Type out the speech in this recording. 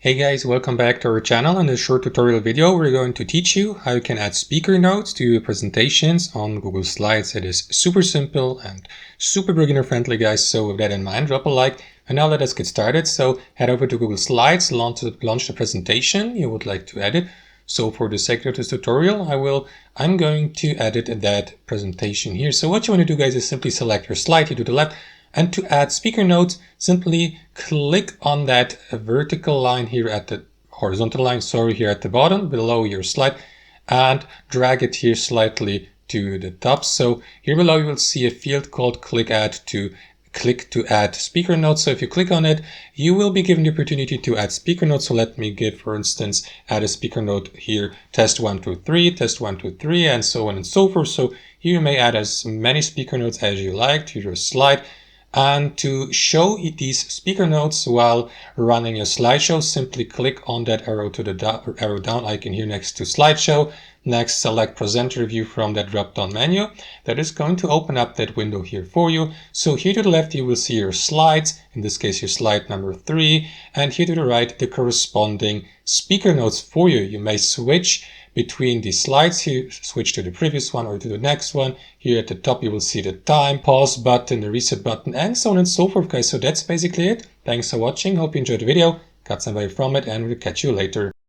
Hey guys, welcome back to our channel. In this short tutorial video, we're going to teach you how you can add speaker notes to your presentations on Google Slides. It is super simple and super beginner friendly, guys. So with that in mind, drop a like. And now let us get started. So head over to Google Slides, launch the presentation you would like to edit. So for the sake of this tutorial, I'm going to edit that presentation here. So what you want to do, guys, is simply select your slide here to the left. And to add speaker notes, simply click on that vertical line here at the horizontal line, here at the bottom below your slide, and drag it here slightly to the top. So here below you will see a field called click to add speaker notes. So if you click on it, you will be given the opportunity to add speaker notes. So let me give, for instance, add a speaker note here, test 1, 2, 3, test 1, 2, 3, and so on and so forth. So here you may add as many speaker notes as you like to your slide. And to show these speaker notes while running your slideshow, simply click on that arrow down icon here next to slideshow. Next, select presenter view from that drop-down menu. That is going to open up that window here for you. So here to the left, you will see your slides, in this case, your slide number 3, and here to the right, the corresponding speaker notes for you. You may switch between the slides here, switch to the previous one or to the next one. Here at the top, you will see the time, pause button, the reset button, and so on and so forth, guys. So that's basically it. Thanks for watching. Hope you enjoyed the video, got some value from it, and we'll catch you later.